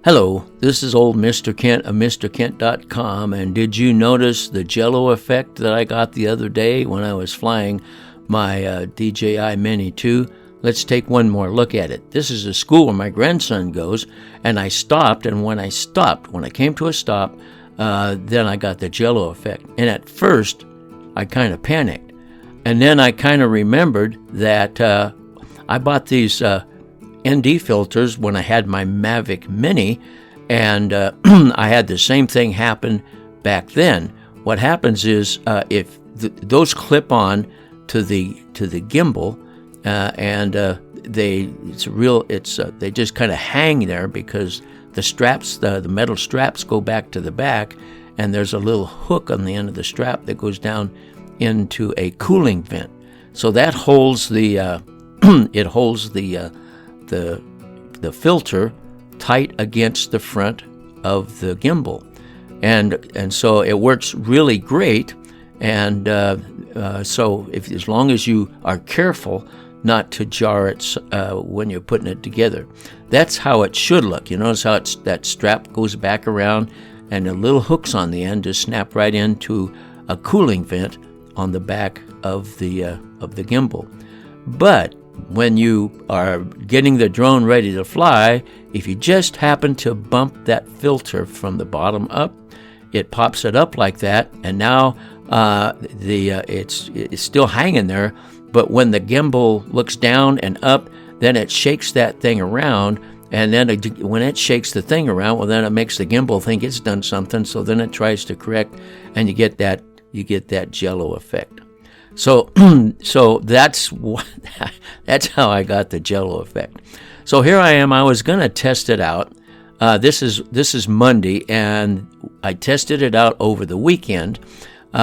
Hello, this is old Mr. Kent of MrKent.com, and did you notice the Jello effect that I got the other day when I was flying my DJI Mini 2? Let's take one more look at it. This is a school where my grandson goes, and I stopped, and when I came to a stop, then I got the Jello effect. And at first, I kind of panicked. And then I kind of remembered that I bought these ND filters when I had my Mavic Mini, and I had the same thing happen back then. What happens is if those clip on to the gimbal, and they just kind of hang there because the straps, the metal straps, go back to the back, and there's a little hook on the end of the strap that goes down into a cooling vent. So that holds the it holds the filter tight against the front of the gimbal, and so it works really great. And so as long as you are careful not to jar it when you're putting it together, that's how it should look. You notice how that strap goes back around, and the little hooks on the end just snap right into a cooling vent on the back of the gimbal. But when you are getting the drone ready to fly, if you just happen to bump that filter from the bottom up, it pops it up like that, and now it's still hanging there. But when the gimbal looks down and up, then it shakes that thing around, and then when it shakes the thing around, well, then it makes the gimbal think it's done something. So then it tries to correct, and you get that Jello effect. So that's how I got the Jello effect. So here I am. I was going to test it out. This is Monday, and I tested it out over the weekend, or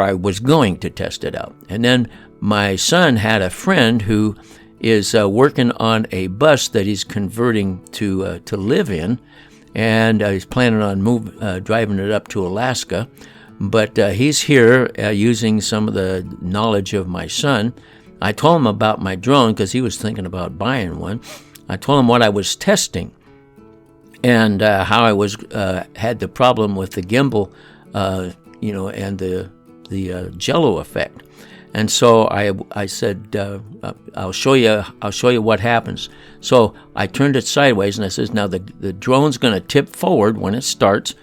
I was going to test it out. And then my son had a friend who is working on a bus that he's converting to live in, and he's planning on driving it up to Alaska. But he's here using some of the knowledge of my son. I told him about my drone because he was thinking about buying one. I told him what I was testing and how I was had the problem with the gimbal, and the Jello effect. And so I said, I'll show you what happens. So I turned it sideways, and I says, now the drone's going to tip forward when it starts,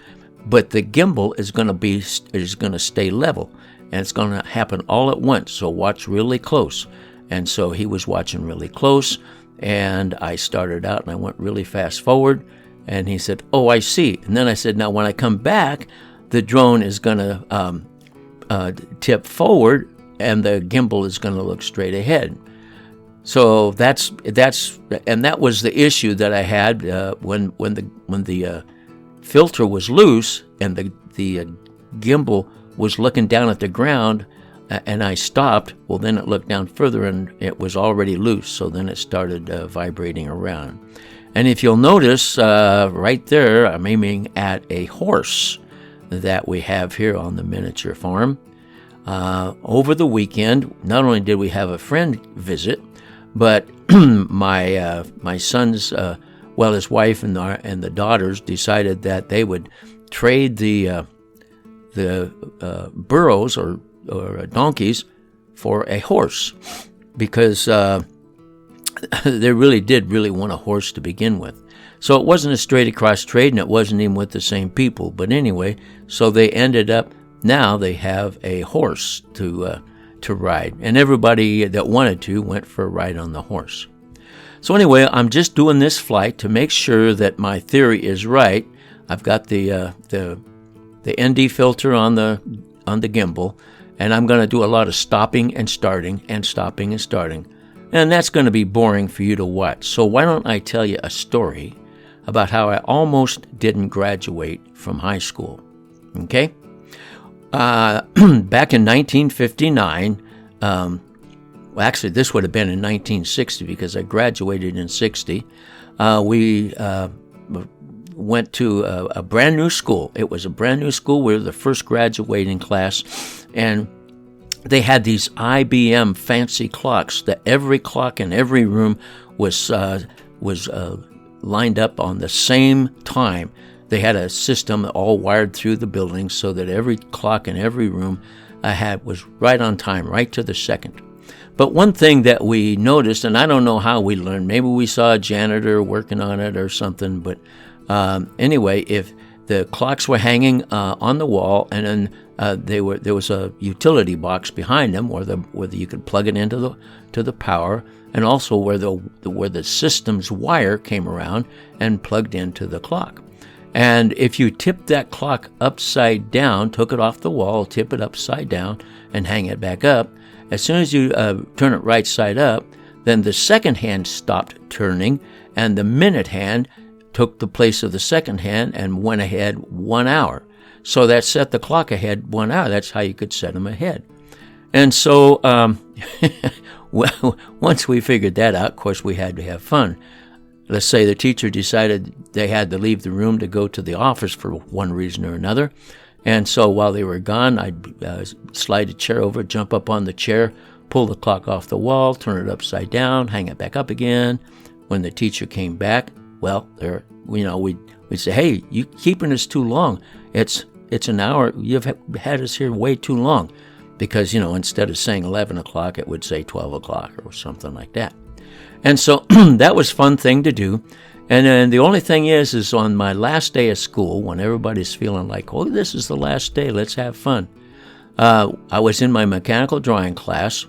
but the gimbal is going to stay level, and it's going to happen all at once. So watch really close. And so he was watching really close, and I started out and I went really fast forward, and he said, "Oh, I see." And then I said, "Now when I come back, the drone is going to tip forward, and the gimbal is going to look straight ahead." So that was the issue that I had when the filter was loose and the gimbal was looking down at the ground, and I stopped. Well, then it looked down further, and it was already loose. So then it started vibrating around. And if you'll notice, right there, I'm aiming at a horse that we have here on the miniature farm. Over the weekend, not only did we have a friend visit, but my son's his wife and the daughters decided that they would trade the burros or donkeys for a horse, because they really did want a horse to begin with. So it wasn't a straight across trade, and it wasn't even with the same people. But anyway, so they ended up, now they have a horse to ride, and everybody that wanted to went for a ride on the horse. So anyway, I'm just doing this flight to make sure that my theory is right. I've got the ND filter on the gimbal, and I'm going to do a lot of stopping and starting and stopping and starting, and that's going to be boring for you to watch. So why don't I tell you a story about how I almost didn't graduate from high school? Okay, back in 1959. Well, actually, this would have been in 1960 because I graduated in 60. We went to a brand new school. It was a brand new school. We were the first graduating class, and they had these IBM fancy clocks that every clock in every room was lined up on the same time. They had a system all wired through the building so that every clock in every room I had was right on time, right to the second. But one thing that we noticed, and I don't know how we learned, maybe we saw a janitor working on it or something, but anyway, if the clocks were hanging on the wall, and then there was a utility box behind them where you could plug it into the power, and also where the system's wire came around and plugged into the clock. And if you tipped that clock upside down, took it off the wall, tip it upside down, and hang it back up, as soon as you turn it right side up, then the second hand stopped turning, and the minute hand took the place of the second hand and went ahead 1 hour. So that set the clock ahead 1 hour. That's how you could set them ahead. And so well, once we figured that out, of course, we had to have fun. Let's say the teacher decided they had to leave the room to go to the office for one reason or another. And so while they were gone, I'd slide a chair over, jump up on the chair, pull the clock off the wall, turn it upside down, hang it back up again. When the teacher came back, well, we'd say, "Hey, you keeping us too long. It's an hour. You've had us here way too long." Because, instead of saying 11 o'clock, it would say 12 o'clock or something like that. And so that was a fun thing to do. And then the only thing is on my last day of school, when everybody's feeling like, oh, this is the last day, let's have fun. I was in my mechanical drawing class,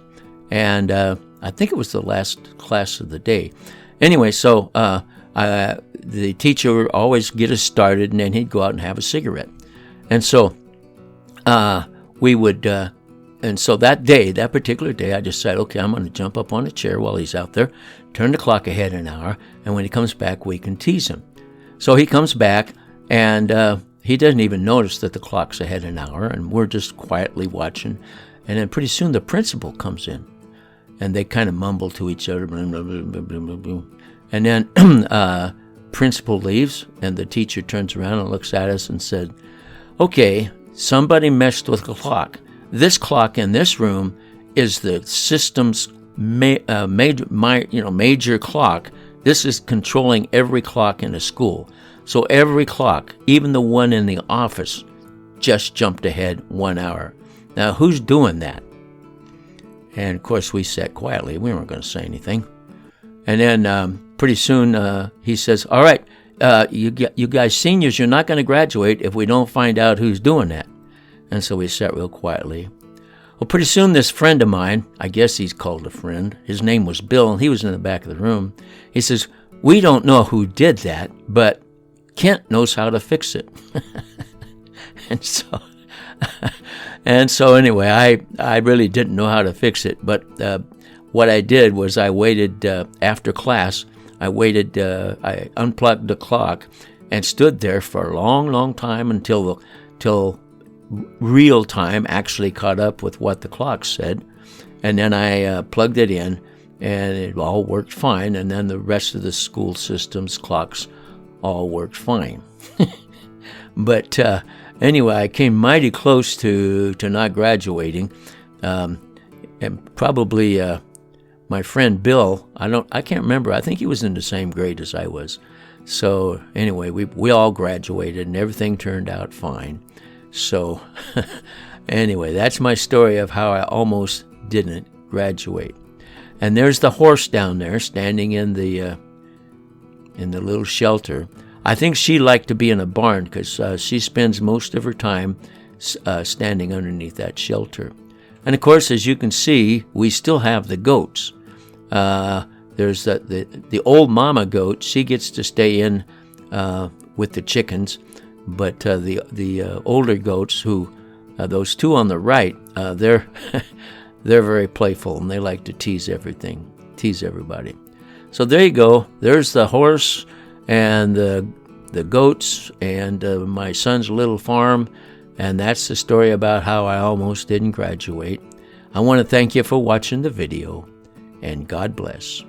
and I think it was the last class of the day. Anyway, so the teacher would always get us started, and then he'd go out and have a cigarette. And so we would... And so that particular day, I decided, okay, I'm going to jump up on a chair while he's out there, turn the clock ahead an hour, and when he comes back, we can tease him. So he comes back, and he doesn't even notice that the clock's ahead an hour, and we're just quietly watching. And then pretty soon the principal comes in, and they kind of mumble to each other, blah, blah, blah, blah, blah, blah. And then principal leaves, and the teacher turns around and looks at us and said, okay, somebody messed with the clock. This clock in this room is the system's major clock. This is controlling every clock in a school. So every clock, even the one in the office, just jumped ahead 1 hour. Now, who's doing that? And, of course, we sat quietly. We weren't going to say anything. And then pretty soon he says, all right, you guys seniors, you're not going to graduate if we don't find out who's doing that. And so we sat real quietly. Well, pretty soon this friend of mine, I guess he's called a friend, his name was Bill, and he was in the back of the room. He says, we don't know who did that, but Kent knows how to fix it. And so anyway, I really didn't know how to fix it, but what I did was I waited after class. I unplugged the clock and stood there for a long, long time until real time actually caught up with what the clock said. And then I plugged it in, and it all worked fine. And then the rest of the school system's clocks all worked fine. But anyway, I came mighty close to not graduating. And probably my friend Bill, I can't remember. I think he was in the same grade as I was. So anyway, we all graduated, and everything turned out fine. So anyway, that's my story of how I almost didn't graduate. And there's the horse down there standing in the little shelter. I think she liked to be in a barn because she spends most of her time standing underneath that shelter. And of course, as you can see, we still have the goats. There's the old mama goat. She gets to stay in with the chickens. But the older goats, those two on the right, they're very playful, and they like to tease everybody. So there you go. There's the horse and the goats and my son's little farm, and that's the story about how I almost didn't graduate. I want to thank you for watching the video, and God bless.